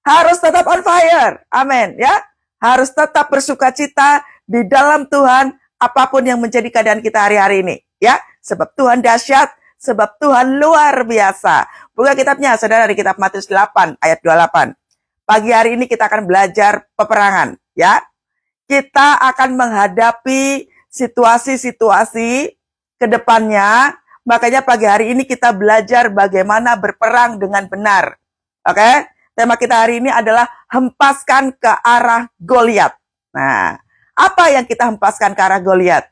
Harus tetap on fire. Amin ya. Harus tetap bersukacita di dalam Tuhan apapun yang menjadi keadaan kita hari-hari ini ya. Sebab Tuhan dahsyat, sebab Tuhan luar biasa. Buka kitabnya saudara di kitab Matius 8 ayat 28. Pagi hari ini kita akan belajar peperangan ya. Kita akan menghadapi situasi-situasi ke depannya. Makanya pagi hari ini kita belajar bagaimana berperang dengan benar. Oke? Tema kita hari ini adalah hempaskan ke arah Goliat. Nah, apa yang kita hempaskan ke arah Goliat?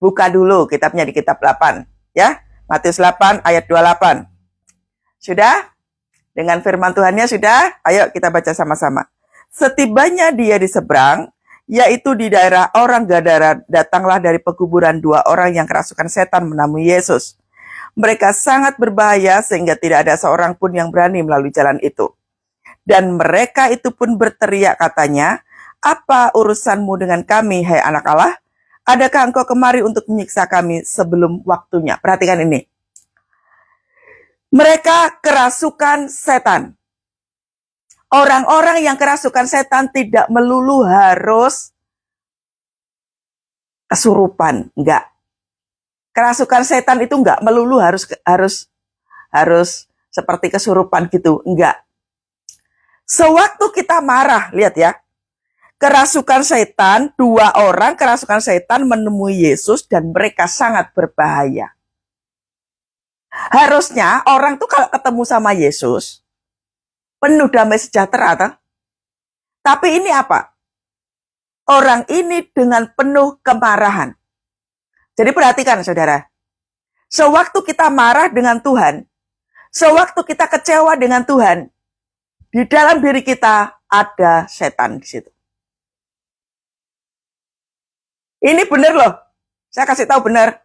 Buka dulu kitabnya di kitab 8. Ya, Matius 8 ayat 28. Sudah? Dengan firman Tuhannya sudah? Ayo kita baca sama-sama. Setibanya dia di seberang, yaitu di daerah orang Gadara, datanglah dari pekuburan 2 orang yang kerasukan setan menemui Yesus. Mereka sangat berbahaya sehingga tidak ada seorang pun yang berani melalui jalan itu. Dan mereka itu pun berteriak katanya, apa urusanmu dengan kami, hai anak Allah? Adakah engkau kemari untuk menyiksa kami sebelum waktunya? Perhatikan ini. Mereka kerasukan setan. Orang-orang yang kerasukan setan tidak melulu harus kesurupan, enggak. Kerasukan setan itu enggak melulu harus seperti kesurupan gitu, enggak. Sewaktu kita marah, lihat ya, kerasukan setan, 2 orang kerasukan setan menemui Yesus dan mereka sangat berbahaya. Harusnya orang tuh kalau ketemu sama Yesus, penuh damai sejahtera, toh? Tapi ini apa? Orang ini dengan penuh kemarahan. Jadi perhatikan saudara, sewaktu kita marah dengan Tuhan, sewaktu kita kecewa dengan Tuhan, di dalam diri kita ada setan di situ. Ini benar loh. Saya kasih tahu benar.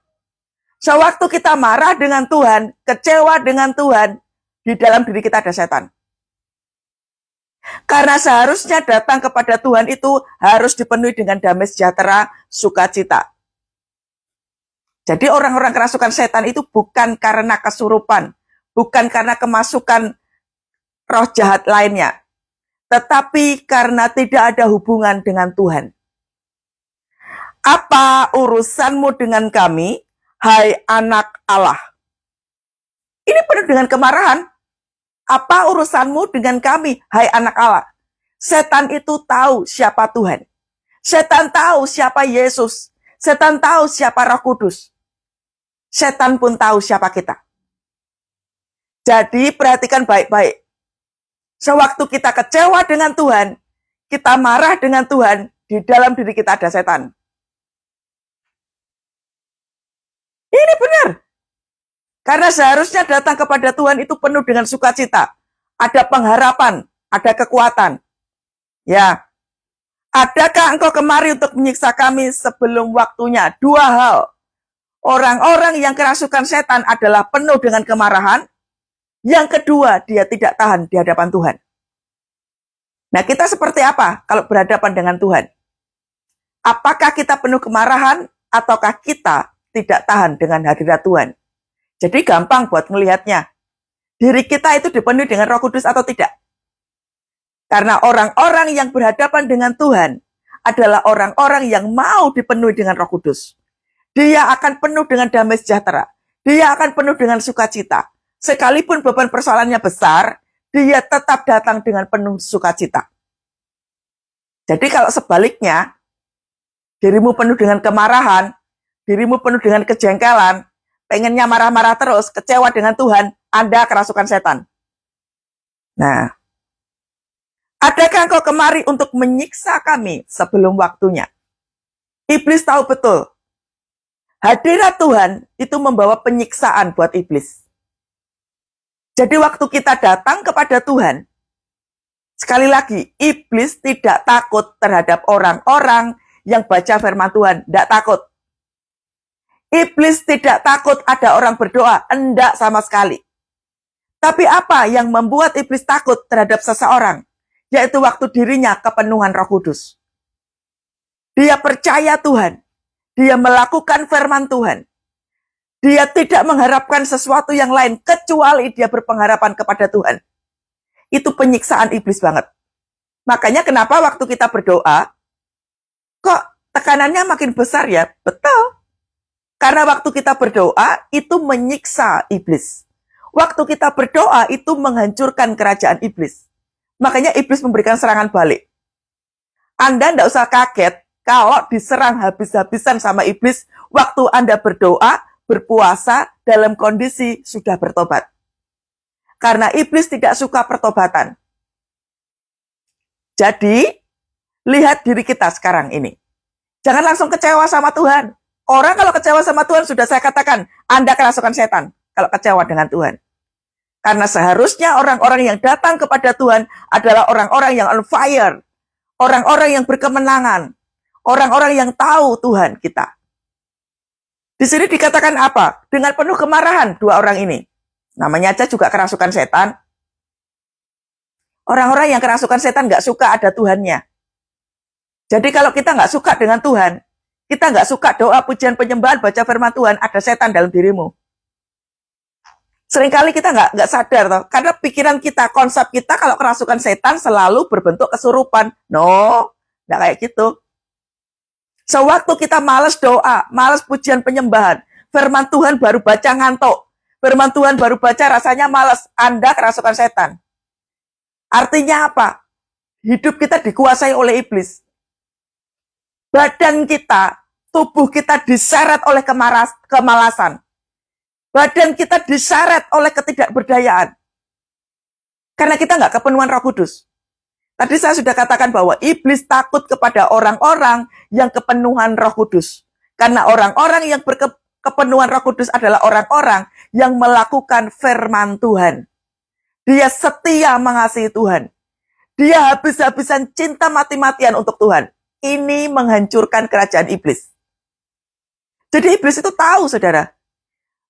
Sewaktu kita marah dengan Tuhan, kecewa dengan Tuhan, di dalam diri kita ada setan. Karena seharusnya datang kepada Tuhan itu harus dipenuhi dengan damai sejahtera, sukacita. Jadi orang-orang kerasukan setan itu bukan karena kesurupan, bukan karena kemasukan roh jahat lainnya, tetapi karena tidak ada hubungan dengan Tuhan. Apa urusanmu dengan kami, hai anak Allah? Ini penuh dengan kemarahan. Apa urusanmu dengan kami, hai anak Allah? Setan itu tahu siapa Tuhan. Setan tahu siapa Yesus. Setan tahu siapa Roh Kudus. Setan pun tahu siapa kita. Jadi perhatikan baik-baik. Sewaktu kita kecewa dengan Tuhan, kita marah dengan Tuhan, di dalam diri kita ada setan. Ini benar. Karena seharusnya datang kepada Tuhan itu penuh dengan sukacita. Ada pengharapan, ada kekuatan. Ya. Adakah engkau kemari untuk menyiksa kami sebelum waktunya? 2 hal. Orang-orang yang kerasukan setan adalah penuh dengan kemarahan. Yang kedua, dia tidak tahan di hadapan Tuhan. Nah, kita seperti apa kalau berhadapan dengan Tuhan? Apakah kita penuh kemarahan ataukah kita tidak tahan dengan hadirat Tuhan? Jadi gampang buat melihatnya. Diri kita itu dipenuhi dengan Roh Kudus atau tidak? Karena orang-orang yang berhadapan dengan Tuhan adalah orang-orang yang mau dipenuhi dengan Roh Kudus. Dia akan penuh dengan damai sejahtera. Dia akan penuh dengan sukacita. Sekalipun beban persoalannya besar, dia tetap datang dengan penuh sukacita. Jadi kalau sebaliknya, dirimu penuh dengan kemarahan, dirimu penuh dengan kejengkelan, pengennya marah-marah terus, kecewa dengan Tuhan, Anda kerasukan setan. Nah, adakah engkau kemari untuk menyiksa kami sebelum waktunya? Iblis tahu betul. Hadirat Tuhan itu membawa penyiksaan buat iblis. Jadi waktu kita datang kepada Tuhan, sekali lagi, iblis tidak takut terhadap orang-orang yang baca firman Tuhan. Tidak takut. Iblis tidak takut ada orang berdoa. Enggak sama sekali. Tapi apa yang membuat iblis takut terhadap seseorang? Yaitu waktu dirinya kepenuhan Roh Kudus. Dia percaya Tuhan. Dia melakukan firman Tuhan. Dia tidak mengharapkan sesuatu yang lain kecuali dia berpengharapan kepada Tuhan. Itu penyiksaan iblis banget. Makanya kenapa waktu kita berdoa, kok tekanannya makin besar ya? Betul. Karena waktu kita berdoa, itu menyiksa iblis. Waktu kita berdoa, itu menghancurkan kerajaan iblis. Makanya iblis memberikan serangan balik. Anda tidak usah kaget kalau diserang habis-habisan sama iblis waktu Anda berdoa, berpuasa, dalam kondisi sudah bertobat. Karena iblis tidak suka pertobatan. Jadi, lihat diri kita sekarang ini. Jangan langsung kecewa sama Tuhan. Orang kalau kecewa sama Tuhan, sudah saya katakan, Anda kerasukan setan kalau kecewa dengan Tuhan. Karena seharusnya orang-orang yang datang kepada Tuhan adalah orang-orang yang on fire. Orang-orang yang berkemenangan. Orang-orang yang tahu Tuhan kita. Di sini dikatakan apa? Dengan penuh kemarahan dua orang ini. Namanya aja juga kerasukan setan. Orang-orang yang kerasukan setan nggak suka ada Tuhannya. Jadi kalau kita nggak suka dengan Tuhan, kita nggak suka doa, pujian, penyembahan, baca firman Tuhan, ada setan dalam dirimu. Seringkali kita nggak sadar, toh, karena pikiran kita, konsep kita kalau kerasukan setan selalu berbentuk kesurupan. No, nggak kayak gitu. Sewaktu kita malas doa, malas pujian penyembahan, firman Tuhan baru baca ngantuk, firman Tuhan baru baca rasanya malas, Anda kerasukan setan. Artinya apa? Hidup kita dikuasai oleh iblis. Badan kita, tubuh kita diseret oleh kemalasan. Badan kita diseret oleh ketidakberdayaan. Karena kita nggak kepenuhan Roh Kudus. Tadi saya sudah katakan bahwa iblis takut kepada orang-orang yang kepenuhan Roh Kudus. Karena orang-orang yang berkepenuhan Roh Kudus adalah orang-orang yang melakukan firman Tuhan. Dia setia mengasihi Tuhan. Dia habis-habisan cinta mati-matian untuk Tuhan. Ini menghancurkan kerajaan iblis. Jadi iblis itu tahu, saudara.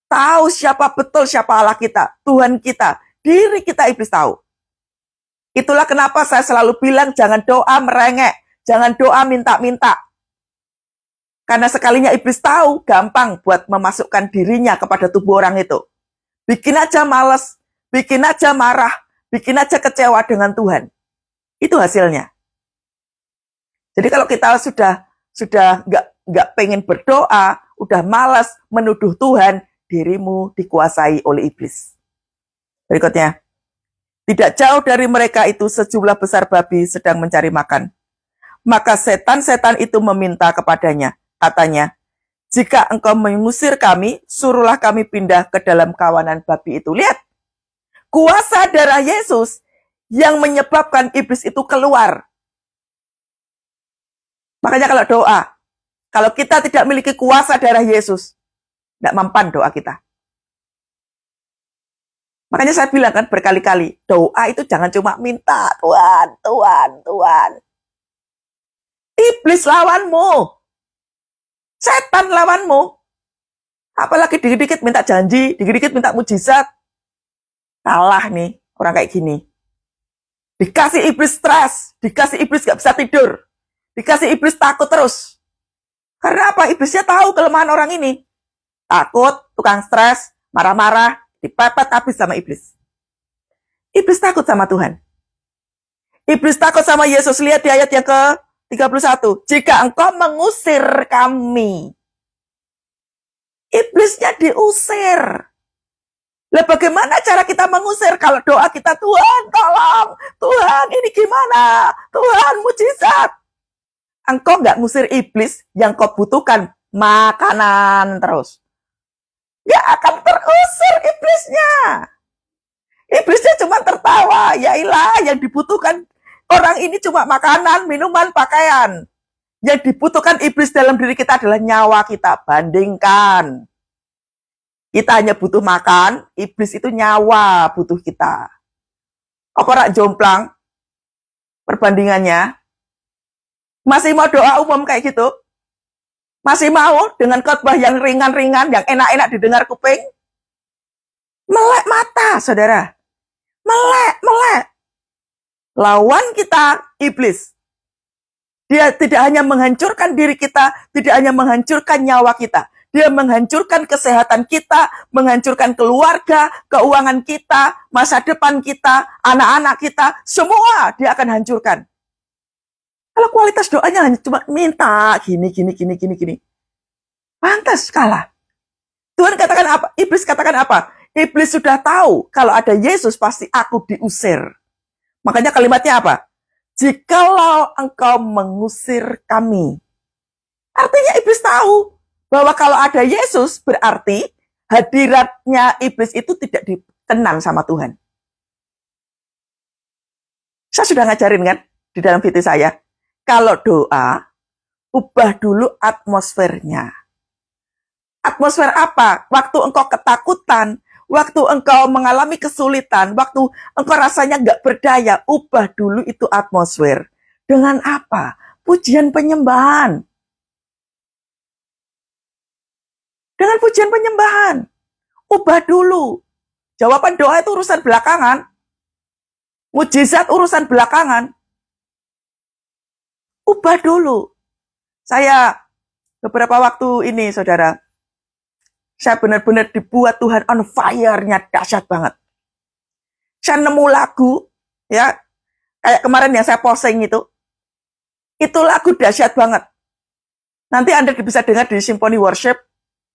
Tahu siapa betul siapa Allah kita, Tuhan kita, diri kita iblis tahu. Itulah kenapa saya selalu bilang jangan doa merengek, jangan doa minta-minta. Karena sekalinya iblis tahu, gampang buat memasukkan dirinya kepada tubuh orang itu. Bikin aja malas, bikin aja marah, bikin aja kecewa dengan Tuhan. Itu hasilnya. Jadi kalau kita sudah nggak pengen berdoa, udah malas menuduh Tuhan, dirimu dikuasai oleh iblis. Berikutnya, tidak jauh dari mereka itu sejumlah besar babi sedang mencari makan. Maka setan-setan itu meminta kepadanya, katanya, jika engkau mengusir kami, suruhlah kami pindah ke dalam kawanan babi itu. Lihat, kuasa darah Yesus yang menyebabkan iblis itu keluar. Makanya kalau doa, kalau kita tidak memiliki kuasa darah Yesus, tidak mempan doa kita. Makanya saya bilang kan berkali-kali, doa itu jangan cuma minta, Tuhan, Tuhan, Tuhan. Iblis lawanmu. Setan lawanmu. Apalagi dikit-dikit minta janji, dikit-dikit minta mujizat. Kalah nih orang kayak gini. Dikasih iblis stres, dikasih iblis gak bisa tidur, dikasih iblis takut terus. Karena apa? Iblisnya tahu kelemahan orang ini. Takut, tukang stres, marah-marah, dipepet habis sama iblis. Iblis takut sama Tuhan. Iblis takut sama Yesus. Lihat di ayat yang ke-31. Jika engkau mengusir kami. Iblisnya diusir. Lah bagaimana cara kita mengusir? Kalau doa kita, Tuhan tolong, Tuhan ini gimana? Tuhan mujizat. Engkau nggak ngusir iblis, yang kau butuhkan makanan terus. Nggak akan terusir iblisnya. Iblisnya cuma tertawa. Yailah yang dibutuhkan orang ini cuma makanan, minuman, pakaian. Yang dibutuhkan iblis dalam diri kita adalah nyawa kita. Bandingkan. Kita hanya butuh makan, iblis itu nyawa butuh kita. Apa rak jomplang? Perbandingannya. Masih mau doa umum kayak gitu? Masih mau dengan khotbah yang ringan-ringan, yang enak-enak didengar kuping? Melek mata, saudara. Melek. Lawan kita, iblis. Dia tidak hanya menghancurkan diri kita, tidak hanya menghancurkan nyawa kita. Dia menghancurkan kesehatan kita, menghancurkan keluarga, keuangan kita, masa depan kita, anak-anak kita, semua dia akan hancurkan. Kalau kualitas doanya hanya cuma minta gini, pantas kalah. Tuhan katakan apa? Iblis katakan apa? Iblis sudah tahu kalau ada Yesus pasti aku diusir. Makanya kalimatnya apa? Jikalau engkau mengusir kami. Artinya iblis tahu bahwa kalau ada Yesus berarti hadiratnya iblis itu tidak dikenang sama Tuhan. Saya sudah ngajarin kan di dalam VT saya. Kalau doa, ubah dulu atmosfernya. Atmosfer apa? Waktu engkau ketakutan, waktu engkau mengalami kesulitan, waktu engkau rasanya nggak berdaya, ubah dulu itu atmosfer. Dengan apa? Pujian penyembahan. Dengan pujian penyembahan. Ubah dulu. Jawaban doa itu urusan belakangan. Mujizat urusan belakangan. Ubah dulu. Saya beberapa waktu ini, saudara, saya benar-benar dibuat Tuhan on fire-nya dahsyat banget. Saya nemu lagu, ya, kayak kemarin yang saya posting itu lagu dahsyat banget. Nanti Anda bisa dengar di Symphony Worship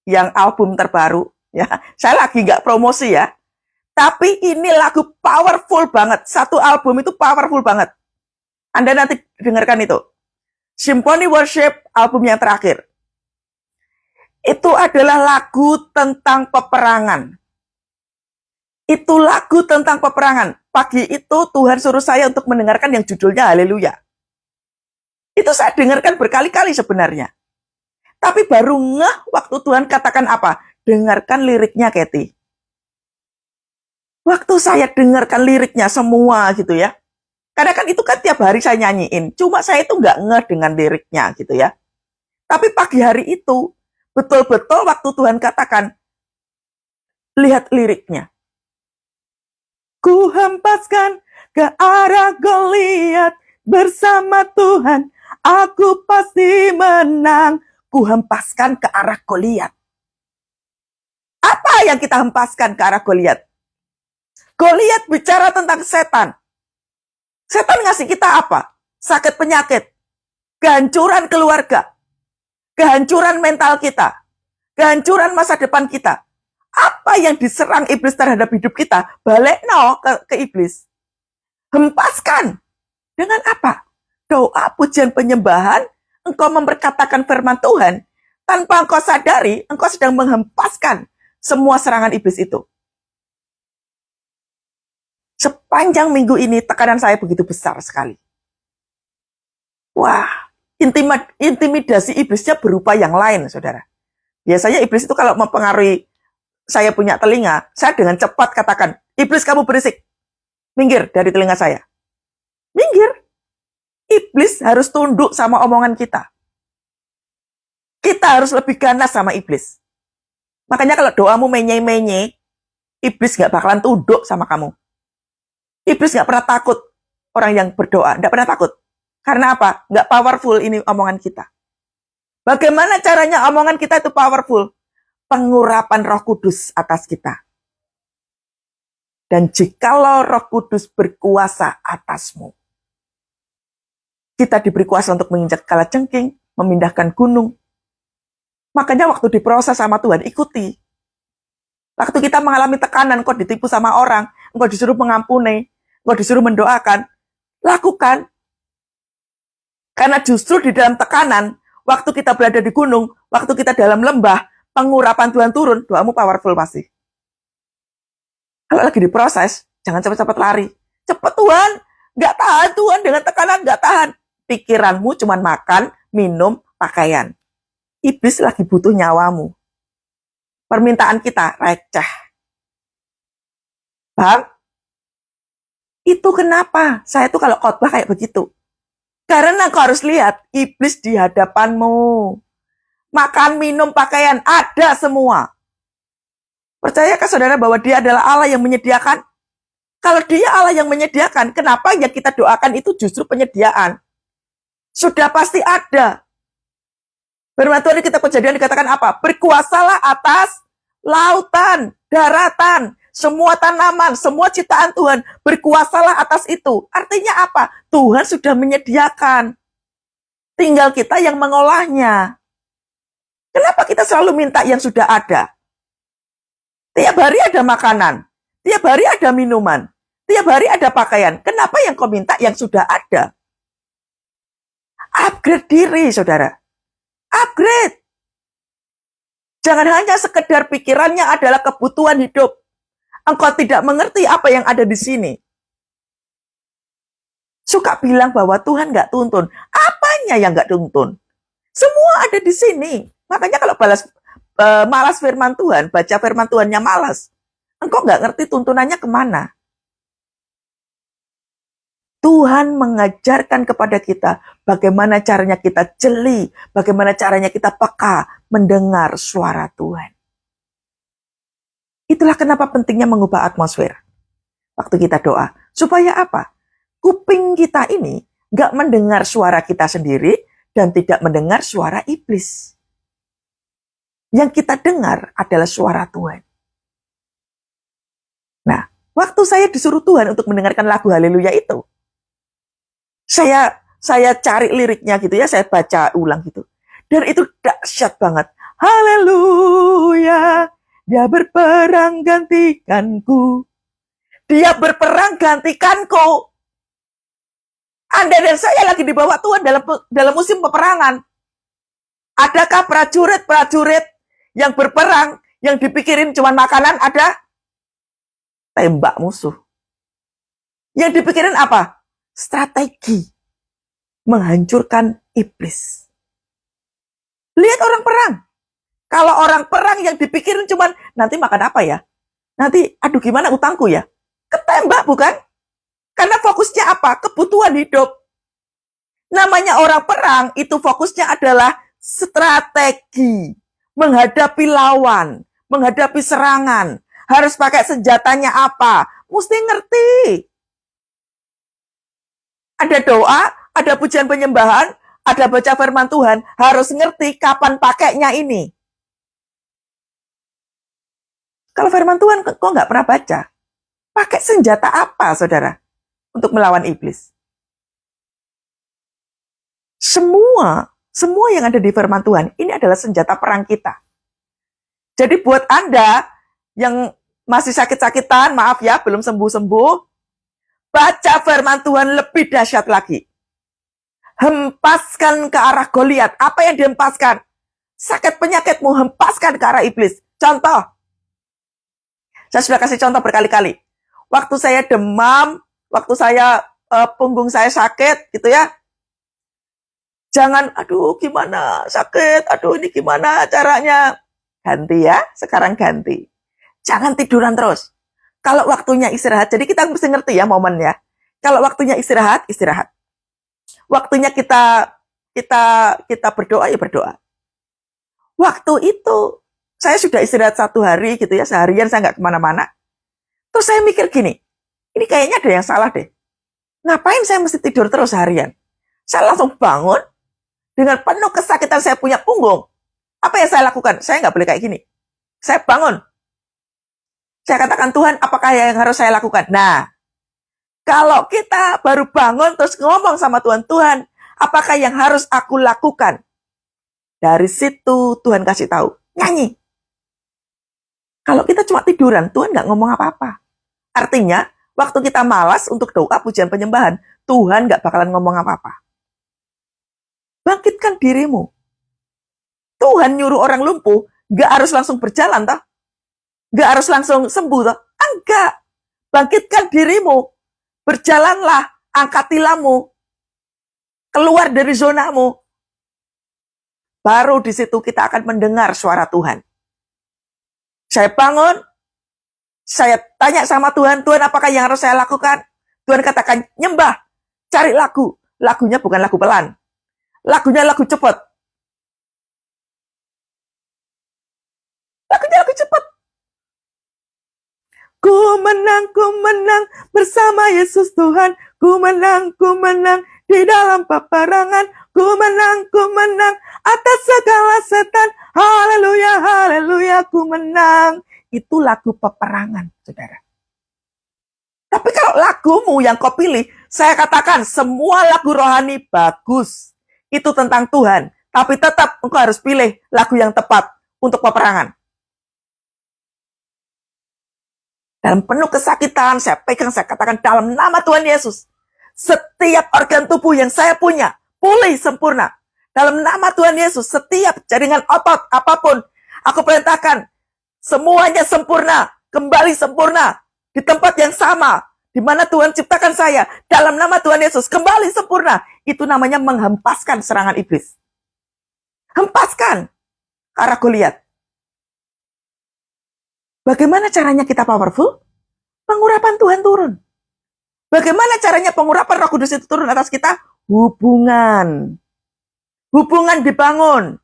yang album terbaru. Ya, saya lagi nggak promosi ya, tapi ini lagu powerful banget. Satu album itu powerful banget. Anda nanti dengarkan itu. Symphony Worship album yang terakhir. Itu adalah lagu tentang peperangan. Itu lagu tentang peperangan. Pagi itu Tuhan suruh saya untuk mendengarkan yang judulnya Haleluya. Itu saya dengarkan berkali-kali sebenarnya. Tapi baru ngeh waktu Tuhan katakan apa? Dengarkan liriknya, Kathy. Waktu saya dengarkan liriknya semua gitu ya. Karena kan itu kan tiap hari saya nyanyiin. Cuma saya itu nggak ngeh dengan liriknya gitu ya. Tapi pagi hari itu, betul-betul waktu Tuhan katakan, lihat liriknya. Ku hempaskan ke arah Goliat bersama Tuhan. Aku pasti menang. Ku hempaskan ke arah Goliat. Apa yang kita hempaskan ke arah Goliat? Goliat bicara tentang setan. Setan ngasih kita apa? Sakit penyakit, kehancuran keluarga, kehancuran mental kita, kehancuran masa depan kita. Apa yang diserang iblis terhadap hidup kita? Balik ke iblis. Hempaskan. Dengan apa? Doa, pujian, penyembahan, engkau memperkatakan firman Tuhan. Tanpa engkau sadari, engkau sedang menghempaskan semua serangan iblis itu. Sepanjang minggu ini tekanan saya begitu besar sekali. Wah, intimidasi iblisnya berupa yang lain, saudara. Biasanya iblis itu kalau mempengaruhi saya punya telinga, saya dengan cepat katakan, iblis kamu berisik. Minggir dari telinga saya. Minggir. Iblis harus tunduk sama omongan kita. Kita harus lebih ganas sama iblis. Makanya kalau doamu menye-menye, iblis gak bakalan tunduk sama kamu. Iblis gak pernah takut orang yang berdoa. Gak pernah takut. Karena apa? Gak powerful ini omongan kita. Bagaimana caranya omongan kita itu powerful? Pengurapan Roh Kudus atas kita. Dan jikalau Roh Kudus berkuasa atasmu, kita diberi kuasa untuk menginjak kalajengking, memindahkan gunung. Makanya waktu diproses sama Tuhan, ikuti. Waktu kita mengalami tekanan, kok ditipu sama orang, engkau disuruh mengampuni, engkau disuruh mendoakan, lakukan. Karena justru di dalam tekanan, waktu kita berada di gunung, waktu kita dalam lembah, pengurapan Tuhan turun, doamu powerful pasti. Kalau lagi diproses, jangan cepat-cepat lari. Cepat Tuhan, nggak tahan Tuhan dengan tekanan, nggak tahan. Pikiranmu cuma makan, minum, pakaian. Iblis lagi butuh nyawamu. Permintaan kita receh. Bang, itu kenapa? Saya tuh kalau khotbah kayak begitu. Karena kau harus lihat, iblis di hadapanmu. Makan, minum, pakaian, ada semua. Percayakah saudara bahwa dia adalah Allah yang menyediakan? Kalau dia Allah yang menyediakan, kenapa yang kita doakan itu justru penyediaan? Sudah pasti ada. Firman Tuhan di kitab Kejadian dikatakan apa? Berkuasalah atas lautan, daratan, semua tanaman, semua ciptaan Tuhan. Berkuasalah atas itu. Artinya apa? Tuhan sudah menyediakan. Tinggal kita yang mengolahnya. Kenapa kita selalu minta yang sudah ada? Tiap hari ada makanan, tiap hari ada minuman, tiap hari ada pakaian. Kenapa yang kau minta yang sudah ada? Upgrade diri, saudara. Upgrade. Jangan hanya sekedar pikirannya adalah kebutuhan hidup. Engkau tidak mengerti apa yang ada di sini. Suka bilang bahwa Tuhan nggak tuntun. Apanya yang nggak tuntun? Semua ada di sini. Makanya kalau malas firman Tuhan, baca firman Tuhannya malas, engkau nggak ngerti tuntunannya kemana. Tuhan mengajarkan kepada kita bagaimana caranya kita jeli, bagaimana caranya kita peka mendengar suara Tuhan. Itulah kenapa pentingnya mengubah atmosfer waktu kita doa. Supaya apa? Kuping kita ini nggak mendengar suara kita sendiri dan tidak mendengar suara iblis. Yang kita dengar adalah suara Tuhan. Nah, waktu saya disuruh Tuhan untuk mendengarkan lagu Haleluya itu, saya cari liriknya gitu ya, saya baca ulang gitu. Dan itu dahsyat banget. Haleluya, dia berperang gantikanku. Dia berperang gantikanku. Anda dan saya lagi dibawa Tuhan dalam musim peperangan. Adakah prajurit-prajurit yang berperang, yang dipikirin cuma makanan, ada tembak musuh. Yang dipikirin apa? Strategi menghancurkan iblis. Lihat orang perang. Kalau orang perang yang dipikirin cuma nanti makan apa ya? Nanti, aduh gimana utangku ya? Ketembak bukan? Karena fokusnya apa? Kebutuhan hidup. Namanya orang perang, itu fokusnya adalah strategi. Menghadapi lawan, menghadapi serangan. Harus pakai senjatanya apa? Mesti ngerti. Ada doa, ada pujian penyembahan, ada baca firman Tuhan. Harus ngerti kapan pakainya ini. Kalau firman Tuhan kok nggak pernah baca? Pakai senjata apa, saudara? Untuk melawan iblis. Semua yang ada di firman Tuhan, ini adalah senjata perang kita. Jadi buat Anda yang masih sakit-sakitan, maaf ya, belum sembuh-sembuh, baca firman Tuhan lebih dahsyat lagi. Hempaskan ke arah Goliat. Apa yang dihempaskan? Sakit penyakitmu, hempaskan ke arah iblis. Contoh. Saya sudah kasih contoh berkali-kali. Waktu saya demam, waktu saya punggung saya sakit, gitu ya. Jangan, aduh gimana sakit, aduh ini gimana caranya. Ganti ya, sekarang ganti. Jangan tiduran terus. Kalau waktunya istirahat, jadi kita mesti ngerti ya momennya. Kalau waktunya istirahat, istirahat. Waktunya kita berdoa, ya berdoa. Waktu itu, saya sudah istirahat 1 hari gitu ya, seharian saya nggak kemana-mana. Terus saya mikir gini, ini kayaknya ada yang salah deh. Ngapain saya mesti tidur terus seharian? Saya langsung bangun, dengan penuh kesakitan saya punya punggung. Apa yang saya lakukan? Saya nggak boleh kayak gini. Saya bangun. Saya katakan, Tuhan, apakah yang harus saya lakukan? Nah, kalau kita baru bangun terus ngomong sama Tuhan, Tuhan, apakah yang harus aku lakukan? Dari situ Tuhan kasih tahu, nyanyi. Kalau kita cuma tiduran, Tuhan nggak ngomong apa-apa. Artinya, waktu kita malas untuk doa, pujian, penyembahan, Tuhan nggak bakalan ngomong apa-apa. Bangkitkan dirimu. Tuhan nyuruh orang lumpuh, nggak harus langsung berjalan, toh? Nggak harus langsung sembuh, toh? Enggak. Bangkitkan dirimu. Berjalanlah, angkat tilammu. Keluar dari zonamu. Baru di situ kita akan mendengar suara Tuhan. Saya bangun, saya tanya sama Tuhan, Tuhan apakah yang harus saya lakukan? Tuhan katakan, nyembah, cari lagu. Lagunya bukan lagu pelan. Lagunya lagu cepat. Lagunya lagu cepat. Ku menang bersama Yesus Tuhan. Ku menang di dalam peperangan. Ku menang atas segala setan. Haleluya, haleluya, ku menang. Itu lagu peperangan, saudara. Tapi kalau lagumu yang kau pilih, saya katakan semua lagu rohani bagus. itu tentang Tuhan, tapi tetap engkau harus pilih lagu yang tepat untuk peperangan. Dalam penuh kesakitan, saya pegang, saya katakan dalam nama Tuhan Yesus, setiap organ tubuh yang saya punya, pulih sempurna. Dalam nama Tuhan Yesus, setiap jaringan otot, apapun, aku perintahkan, semuanya sempurna, kembali sempurna, di tempat yang sama, di mana Tuhan ciptakan saya, dalam nama Tuhan Yesus, kembali sempurna. Itu namanya menghempaskan serangan iblis. Hempaskan, arah Goliat. Bagaimana caranya kita powerful? Pengurapan Tuhan turun. Bagaimana caranya pengurapan Roh Kudus itu turun atas kita? Hubungan. Hubungan dibangun.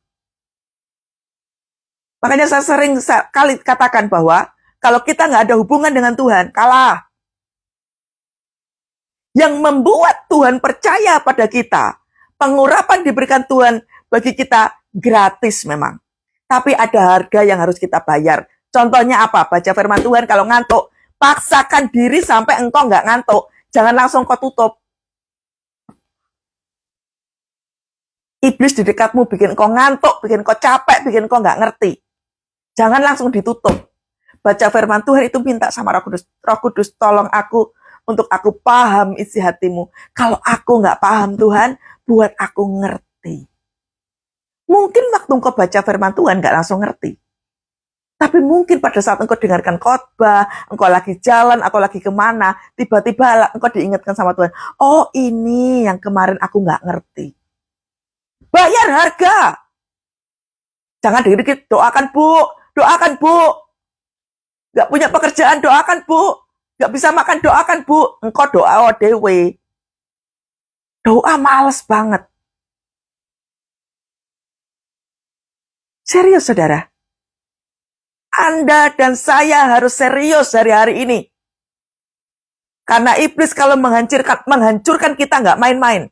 Makanya saya sering kali katakan bahwa kalau kita nggak ada hubungan dengan Tuhan, kalah. Yang membuat Tuhan percaya pada kita, pengurapan diberikan Tuhan bagi kita gratis memang. Tapi ada harga yang harus kita bayar. Contohnya apa? Baca firman Tuhan kalau ngantuk. Paksakan diri sampai engkau nggak ngantuk. Jangan langsung kau tutup. Iblis di dekatmu bikin kau ngantuk, bikin kau capek, bikin kau nggak ngerti. Jangan langsung ditutup. Baca firman Tuhan itu minta sama Roh Kudus. Roh Kudus tolong aku untuk aku paham isi hatimu. Kalau aku nggak paham Tuhan, buat aku ngerti. Mungkin waktu engkau baca firman Tuhan nggak langsung ngerti. Tapi mungkin pada saat engkau dengarkan khotbah, engkau lagi jalan atau lagi kemana, tiba-tiba engkau diingatkan sama Tuhan. Oh ini yang kemarin aku nggak ngerti. Bayar harga. Jangan dikit-dikit doakan Bu, doakan Bu. Nggak punya pekerjaan doakan Bu. Nggak bisa makan doakan Bu. Engkau doa dewe. Doa males banget. Serius saudara. Anda dan saya harus serius dari hari ini. Karena iblis kalau menghancurkan kita nggak main-main.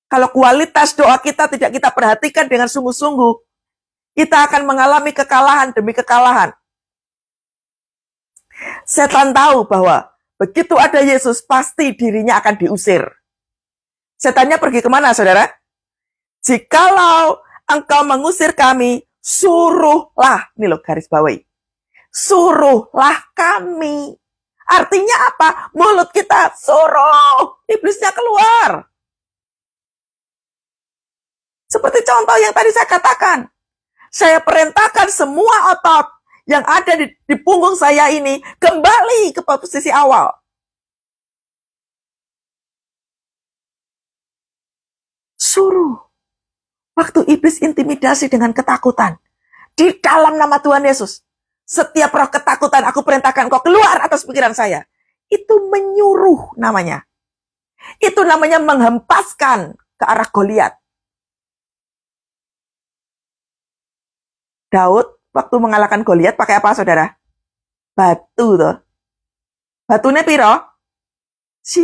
Kalau kualitas doa kita tidak kita perhatikan dengan sungguh-sungguh, kita akan mengalami kekalahan demi kekalahan. Setan tahu bahwa begitu ada Yesus, pasti dirinya akan diusir. Setannya pergi kemana, saudara? Jikalau engkau mengusir kami, suruhlah, ini loh garis bawahi, suruhlah kami. Artinya apa? Mulut kita suruh iblisnya keluar. Seperti contoh yang tadi saya katakan, saya perintahkan semua otot yang ada di punggung saya ini kembali ke posisi awal. Suruh. Waktu iblis intimidasi dengan ketakutan. Di dalam nama Tuhan Yesus. Setiap roh ketakutan aku perintahkan kau keluar atas pikiran saya. Itu menyuruh namanya. Itu namanya menghempaskan ke arah Goliat. Daud waktu mengalahkan Goliat pakai apa saudara? Batu toh. Batunya piro? 1.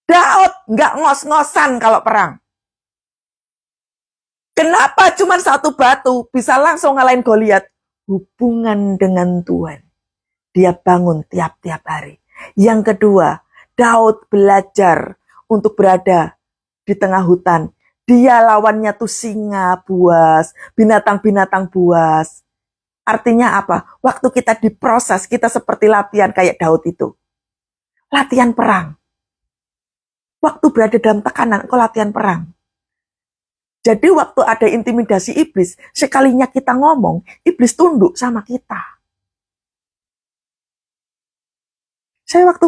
Daud nggak ngos-ngosan kalau perang. Kenapa cuma 1 batu bisa langsung ngalahin Goliat? Hubungan dengan Tuhan. Dia bangun tiap-tiap hari. Yang kedua, Daud belajar untuk berada di tengah hutan. Dia lawannya tuh singa, buas, binatang-binatang buas. Artinya apa? Waktu kita diproses, kita seperti latihan kayak Daud itu. Latihan perang. Waktu berada dalam tekanan, kau latihan perang. Jadi waktu ada intimidasi iblis, sekalinya kita ngomong, iblis tunduk sama kita. Saya waktu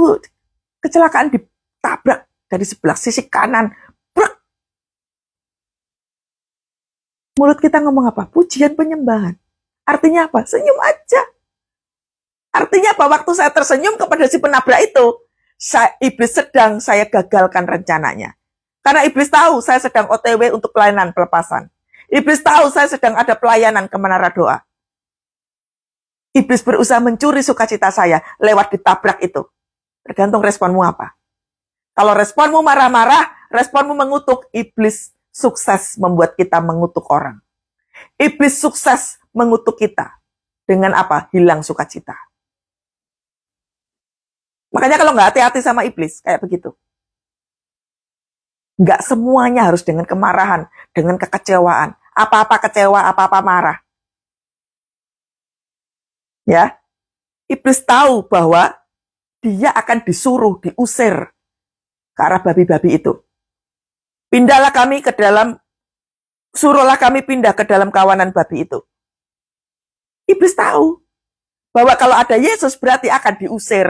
kecelakaan ditabrak dari sebelah sisi kanan, brek. Mulut kita ngomong apa? Pujian penyembahan. Artinya apa? Senyum aja. Artinya apa? Waktu saya tersenyum kepada si penabrak itu, iblis sedang saya gagalkan rencananya. Karena iblis tahu saya sedang OTW untuk pelayanan pelepasan. Iblis tahu saya sedang ada pelayanan ke menara doa. Iblis berusaha mencuri sukacita saya lewat ditabrak itu. Tergantung responmu apa. Kalau responmu marah-marah, responmu mengutuk, iblis sukses membuat kita mengutuk orang. Iblis sukses mengutuk kita. Dengan apa? Hilang sukacita. Makanya kalau nggak hati-hati sama iblis, kayak begitu. Nggak semuanya harus dengan kemarahan, dengan kekecewaan. Apa-apa kecewa, apa-apa marah. Ya, iblis tahu bahwa dia akan disuruh, diusir ke arah babi-babi itu. Pindahlah kami ke dalam, suruhlah kami pindah ke dalam kawanan babi itu. Iblis tahu bahwa kalau ada Yesus berarti akan diusir.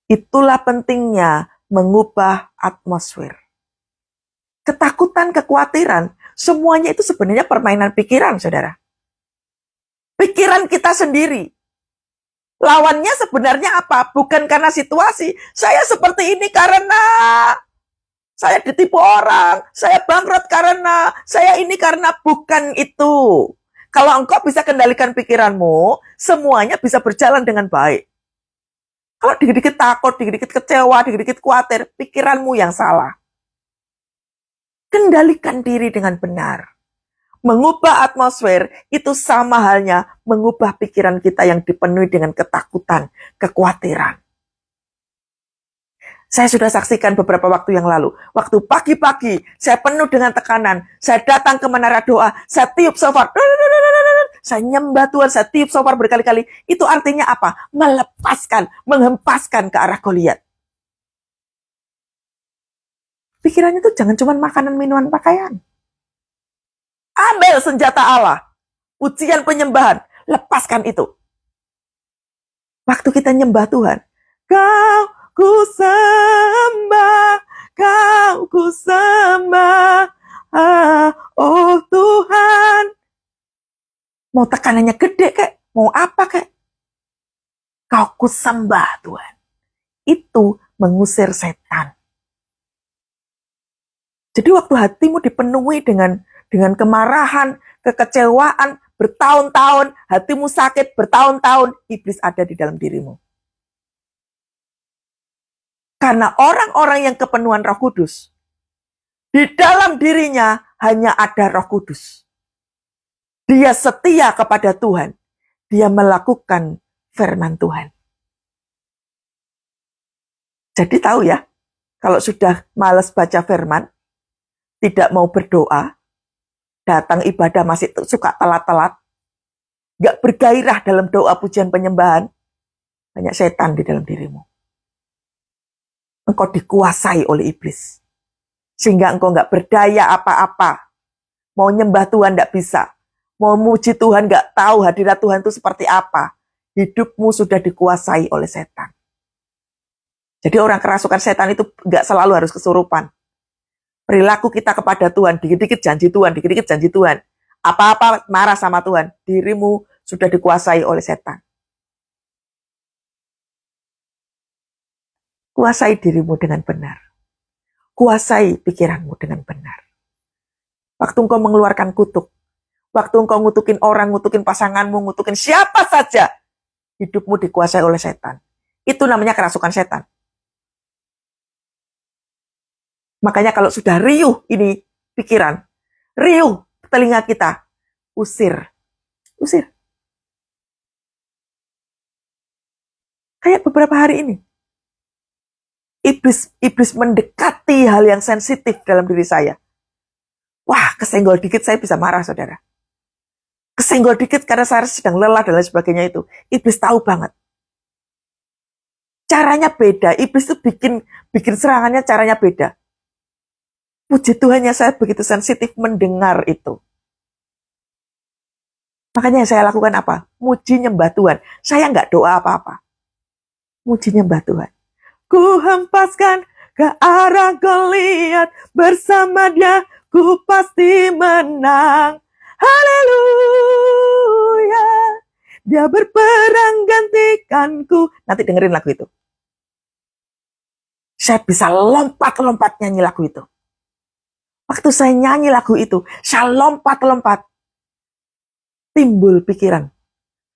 Itulah pentingnya mengubah atmosfer. Ketakutan, kekhawatiran, semuanya itu sebenarnya permainan pikiran, saudara. Pikiran kita sendiri. Lawannya sebenarnya apa? Bukan karena situasi. Saya seperti ini karena saya ditipu orang. Saya bangkrut karena saya ini karena bukan itu. Kalau engkau bisa kendalikan pikiranmu, semuanya bisa berjalan dengan baik. Kalau dikit-dikit takut, dikit-dikit kecewa, dikit-dikit khawatir, pikiranmu yang salah. Kendalikan diri dengan benar. Mengubah atmosfer itu sama halnya mengubah pikiran kita yang dipenuhi dengan ketakutan, kekhawatiran. Saya sudah saksikan beberapa waktu yang lalu. Waktu pagi-pagi, saya penuh dengan tekanan. Saya datang ke menara doa, saya tiup shofar. Saya nyembah Tuhan, saya tiup shofar berkali-kali. Itu artinya apa? Melepaskan, menghempaskan ke arah Goliat. Pikirannya itu jangan cuma makanan, minuman, pakaian. Ambil senjata Allah. Ujian penyembahan. Lepaskan itu. Waktu kita nyembah Tuhan. Kau ku sembah. Kau ku sembah. Oh Tuhan. Mau tekanannya gede kek. Mau apa kek. Kau ku sembah Tuhan. Itu mengusir setan. Jadi waktu hatimu dipenuhi dengan kemarahan, kekecewaan, bertahun-tahun, hatimu sakit bertahun-tahun, iblis ada di dalam dirimu. Karena orang-orang yang kepenuhan Roh Kudus, di dalam dirinya hanya ada Roh Kudus. Dia setia kepada Tuhan. Dia melakukan firman Tuhan. Jadi tahu ya, kalau sudah malas baca firman, tidak mau berdoa, datang ibadah masih suka telat-telat, gak bergairah dalam doa pujian penyembahan, banyak setan di dalam dirimu. Engkau dikuasai oleh iblis. Sehingga engkau gak berdaya apa-apa. Mau nyembah Tuhan gak bisa. Mau muji Tuhan gak tahu hadirat Tuhan itu seperti apa. Hidupmu sudah dikuasai oleh setan. Jadi orang kerasukan setan itu gak selalu harus kesurupan. Perilaku kita kepada Tuhan, dikit-dikit janji Tuhan, dikit-dikit janji Tuhan. Apa-apa marah sama Tuhan, dirimu sudah dikuasai oleh setan. Kuasai dirimu dengan benar. Kuasai pikiranmu dengan benar. Waktu engkau mengeluarkan kutuk, waktu engkau ngutukin orang, ngutukin pasanganmu, ngutukin siapa saja, hidupmu dikuasai oleh setan. Itu namanya kerasukan setan. Makanya kalau sudah riuh ini pikiran, riuh telinga kita, usir. Usir. Kayak beberapa hari ini. Iblis mendekati hal yang sensitif dalam diri saya. Wah, kesenggol dikit saya bisa marah, saudara. Kesenggol dikit karena saya sedang lelah dan lain sebagainya itu. Iblis tahu banget. Caranya beda. Iblis itu bikin serangannya caranya beda. Puji Tuhannya saya begitu sensitif mendengar itu. Makanya yang saya lakukan apa? Muji nyembah Tuhan. Saya nggak doa apa-apa. Muji nyembah Tuhan. Ku hempaskan ke arah Goliat. Bersama dia ku pasti menang. Haleluya. Dia berperang gantikanku. Nanti dengerin lagu itu. Saya bisa lompat-lompat nyanyi lagu itu. Waktu saya nyanyi lagu itu, saya lompat-lompat. Timbul pikiran.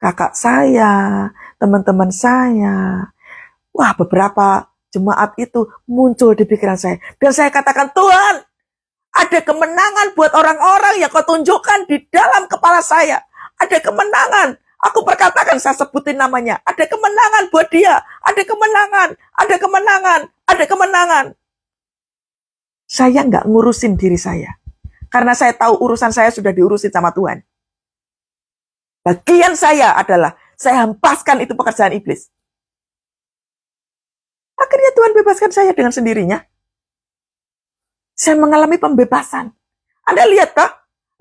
Kakak saya, teman-teman saya. Wah, beberapa jemaat itu muncul di pikiran saya. Dan saya katakan, Tuhan, ada kemenangan buat orang-orang yang kau tunjukkan di dalam kepala saya. Ada kemenangan. Aku perkatakan, saya sebutin namanya. Ada kemenangan buat dia. Ada kemenangan. Ada kemenangan. Ada kemenangan. Saya nggak ngurusin diri saya. Karena saya tahu urusan saya sudah diurusin sama Tuhan. Bagian saya adalah, saya hempaskan itu pekerjaan iblis. Akhirnya Tuhan bebaskan saya dengan sendirinya. Saya mengalami pembebasan. Anda lihat toh,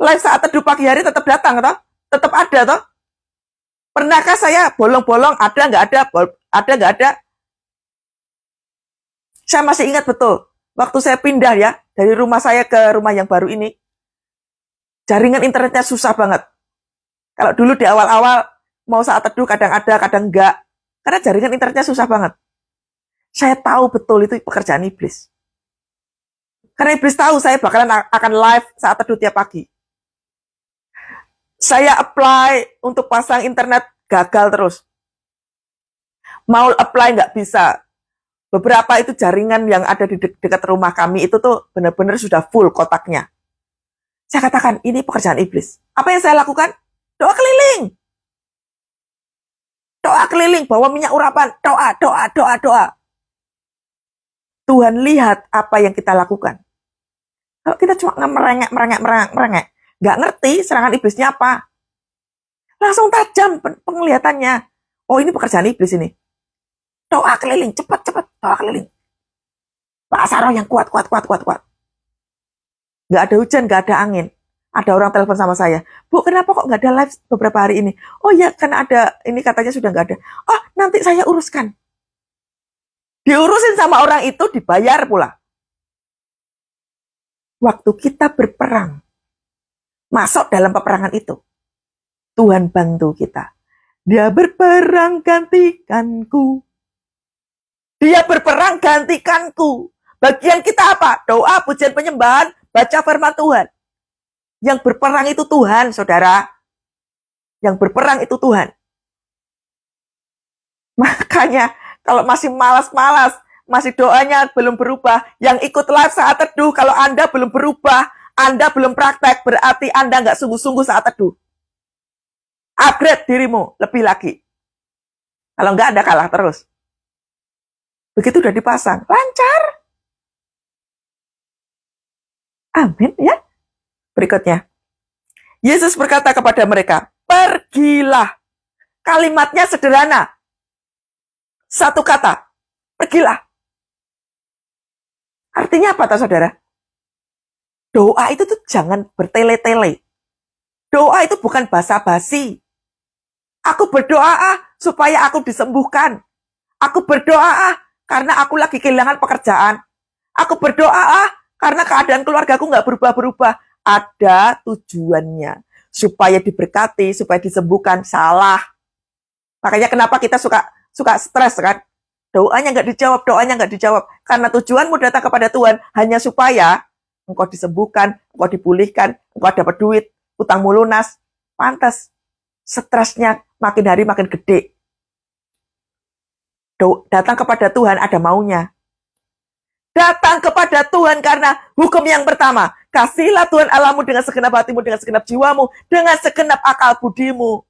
live saat teduh pagi hari tetap datang toh, tetap ada toh. Pernahkah saya bolong-bolong, ada nggak ada? Saya masih ingat betul, waktu saya pindah ya, dari rumah saya ke rumah yang baru ini, jaringan internetnya susah banget. Kalau dulu di awal-awal, mau saat teduh kadang ada, kadang enggak. Karena jaringan internetnya susah banget. Saya tahu betul itu pekerjaan iblis. Karena iblis tahu saya bakalan akan live saat teduh tiap pagi. Saya apply untuk pasang internet, gagal terus. Mau apply nggak bisa. Beberapa itu jaringan yang ada di dekat rumah kami itu tuh benar-benar sudah full kotaknya. Saya katakan, ini pekerjaan iblis. Apa yang saya lakukan? Doa keliling. Doa keliling, bawa minyak urapan. Doa. Tuhan lihat apa yang kita lakukan. Kalau kita cuma merengek, nggak ngerti serangan iblisnya apa. Langsung tajam penglihatannya. Oh, ini pekerjaan iblis ini. Doa keliling, cepat, doa keliling. Pak Saroh yang kuat. Nggak ada hujan, nggak ada angin. Ada orang telepon sama saya. Bu, kenapa kok nggak ada live beberapa hari ini? Oh ya, karena ada, ini katanya sudah nggak ada. Oh, nanti saya uruskan. Diurusin sama orang itu, dibayar pula. Waktu kita berperang, masuk dalam peperangan itu, Tuhan bantu kita. Dia berperang gantikanku. Dia berperang gantikanku. Bagian kita apa? Doa, pujian, penyembahan, baca firman Tuhan. Yang berperang itu Tuhan, saudara. Yang berperang itu Tuhan. Makanya, kalau masih malas-malas, masih doanya belum berubah, yang ikut live saat teduh, kalau Anda belum berubah, Anda belum praktek, berarti Anda nggak sungguh-sungguh saat teduh. Upgrade dirimu, lebih lagi. Kalau nggak, Anda kalah terus. Begitu udah dipasang, lancar. Amin ya. Berikutnya, Yesus berkata kepada mereka, pergilah. Kalimatnya sederhana. Satu kata, pergilah. Artinya apa, toh, saudara? Doa itu tuh jangan bertele-tele. Doa itu bukan basa-basi. Aku berdoa supaya aku disembuhkan. Aku berdoa karena aku lagi kehilangan pekerjaan. Aku berdoa karena keadaan keluargaku nggak berubah-berubah. Ada tujuannya. Supaya diberkati, supaya disembuhkan. Salah. Makanya kenapa kita suka stres kan? Doanya nggak dijawab. Karena tujuanmu datang kepada Tuhan hanya supaya engkau disembuhkan, engkau dipulihkan, engkau dapat duit, utangmu lunas. Pantas. Stresnya makin hari makin gede. Datang kepada Tuhan ada maunya. Datang kepada Tuhan karena hukum yang pertama. Kasihilah Tuhan Allahmu dengan segenap hatimu, dengan segenap jiwamu, dengan segenap akal budimu.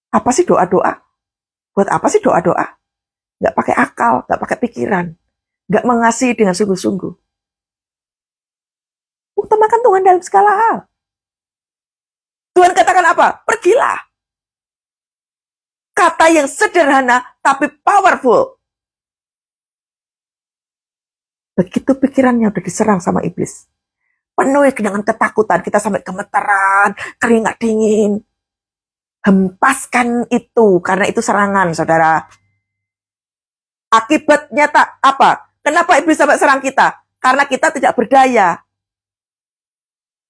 Apa sih doa-doa? Buat apa sih doa-doa? Nggak pakai akal, nggak pakai pikiran. Nggak mengasihi dengan sungguh-sungguh. Utamakan Tuhan dalam segala hal. Tuhan katakan apa? Pergilah. Kata yang sederhana tapi powerful. Begitu pikirannya udah diserang sama iblis. Penuh dengan ketakutan. Kita sampai gemeteran, keringat dingin. Hempaskan itu, karena itu serangan, saudara. Akibatnya tak apa? Kenapa iblis sampai serang kita? Karena kita tidak berdaya.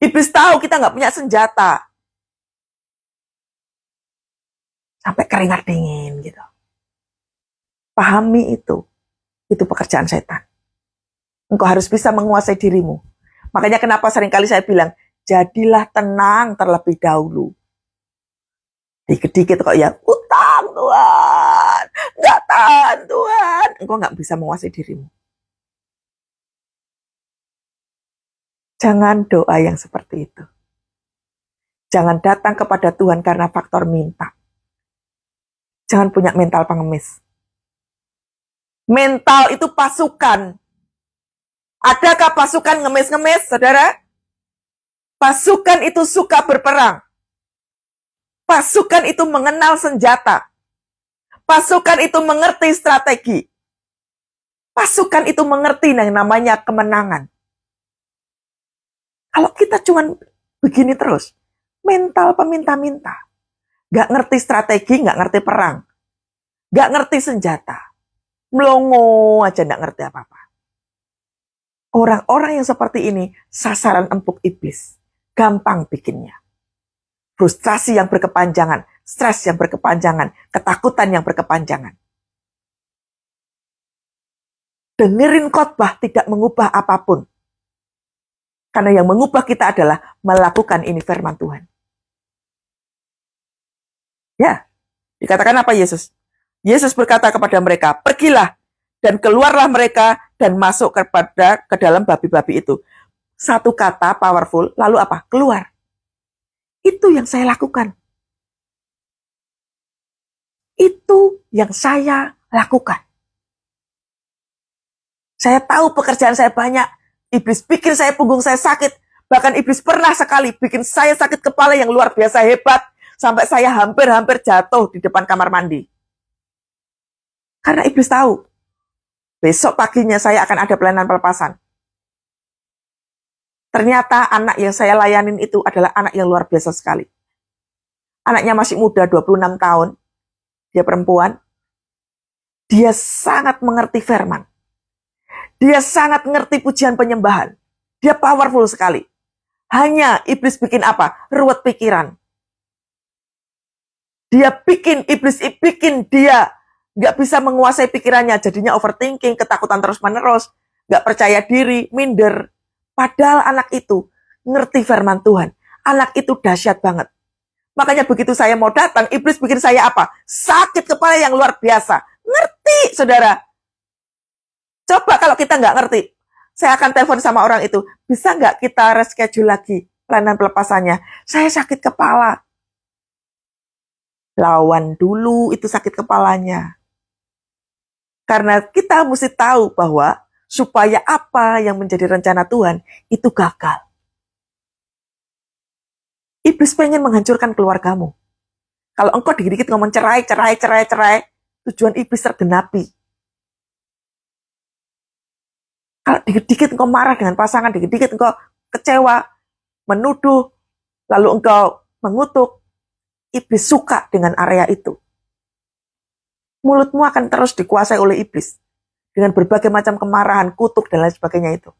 Iblis tahu kita nggak punya senjata. Sampai keringat dingin gitu. Pahami itu. Itu pekerjaan setan. Engkau harus bisa menguasai dirimu. Makanya kenapa seringkali saya bilang, jadilah tenang terlebih dahulu. Dikit-dikit kok ya, utang Tuhan, nggak tahan Tuhan. Engkau nggak bisa menguasai dirimu. Jangan doa yang seperti itu. Jangan datang kepada Tuhan karena faktor minta. Jangan punya mental pengemis. Mental itu pasukan. Adakah pasukan ngemis-ngemis, saudara? Pasukan itu suka berperang. Pasukan itu mengenal senjata. Pasukan itu mengerti strategi. Pasukan itu mengerti yang namanya kemenangan. Kalau kita cuma begini terus, mental peminta-minta, gak ngerti strategi, gak ngerti perang, gak ngerti senjata, melongo aja gak ngerti apa-apa. Orang-orang yang seperti ini sasaran empuk iblis. Gampang bikinnya. Frustrasi yang berkepanjangan, stres yang berkepanjangan, ketakutan yang berkepanjangan. Dengerin khotbah tidak mengubah apapun. Karena yang mengubah kita adalah melakukan ini firman Tuhan. Ya, dikatakan apa Yesus? Yesus berkata kepada mereka, pergilah dan keluarlah mereka dan masuk ke dalam babi-babi itu. Satu kata powerful, lalu apa? Keluar. Itu yang saya lakukan. Itu yang saya lakukan. Saya tahu pekerjaan saya banyak. Iblis bikin punggung saya sakit. Bahkan iblis pernah sekali bikin saya sakit kepala yang luar biasa hebat. Sampai saya hampir-hampir jatuh di depan kamar mandi. Karena iblis tahu. Besok paginya saya akan ada pelayanan pelepasan. Ternyata anak yang saya layanin itu adalah anak yang luar biasa sekali. Anaknya masih muda, 26 tahun. Dia perempuan. Dia sangat mengerti firman. Dia sangat mengerti pujian penyembahan. Dia powerful sekali. Hanya iblis bikin apa? Ruwet pikiran. Iblis bikin dia nggak bisa menguasai pikirannya. Jadinya overthinking, ketakutan terus-menerus. Nggak percaya diri, minder. Padahal anak itu ngerti firman Tuhan. Anak itu dahsyat banget. Makanya begitu saya mau datang, iblis bikin saya apa? Sakit kepala yang luar biasa. Ngerti, saudara. Coba kalau kita nggak ngerti. Saya akan telepon sama orang itu. Bisa nggak kita reschedule lagi pelayanan pelepasannya? Saya sakit kepala. Lawan dulu itu sakit kepalanya. Karena kita mesti tahu bahwa supaya apa yang menjadi rencana Tuhan itu gagal. Iblis pengen menghancurkan keluargamu. Kalau engkau dikit-dikit ngomong cerai, tujuan iblis tergenapi. Kalau dikit-dikit engkau marah dengan pasangan, dikit-dikit engkau kecewa, menuduh, lalu engkau mengutuk, iblis suka dengan area itu. Mulutmu akan terus dikuasai oleh iblis. Dengan berbagai macam kemarahan, kutuk, dan lain sebagainya itu.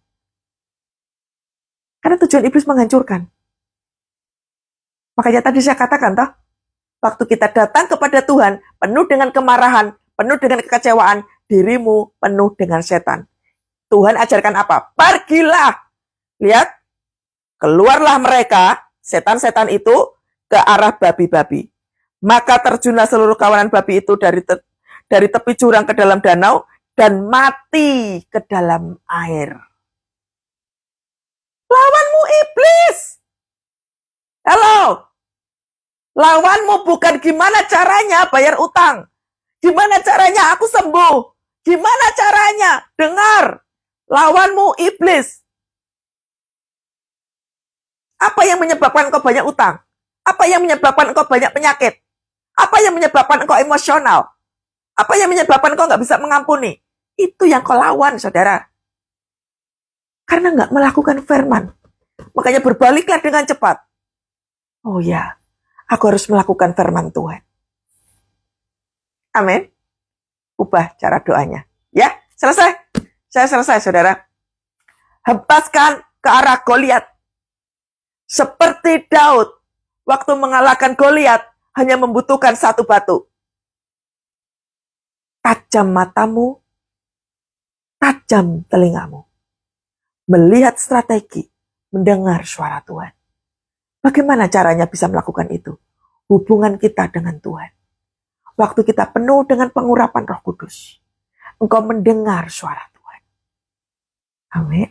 Karena tujuan iblis menghancurkan. Makanya tadi saya katakan, toh, waktu kita datang kepada Tuhan, penuh dengan kemarahan, penuh dengan kekecewaan, dirimu penuh dengan setan. Tuhan ajarkan apa? Pergilah. Lihat, keluarlah mereka, setan-setan itu, ke arah babi-babi. Maka terjunlah seluruh kawanan babi itu dari tepi jurang ke dalam danau, dan mati ke dalam air. Lawanmu iblis. Halo. Lawanmu bukan gimana caranya bayar utang. Gimana caranya aku sembuh. Gimana caranya? Dengar. Lawanmu iblis. Apa yang menyebabkan engkau banyak utang? Apa yang menyebabkan engkau banyak penyakit? Apa yang menyebabkan engkau emosional? Apa yang menyebabkan engkau nggak bisa mengampuni? Itu yang kau lawan, saudara. Karena nggak melakukan firman. Makanya berbaliklah dengan cepat. Oh ya, aku harus melakukan firman Tuhan. Amin. Ubah cara doanya. Ya, selesai. Saya selesai, saudara. Hempaskan ke arah Goliat. Seperti Daud, waktu mengalahkan Goliat, hanya membutuhkan satu batu. Tajam matamu, tajam telingamu. Melihat strategi, mendengar suara Tuhan. Bagaimana caranya bisa melakukan itu? Hubungan kita dengan Tuhan. Waktu kita penuh dengan pengurapan Roh Kudus. Engkau mendengar suara Tuhan. Amin.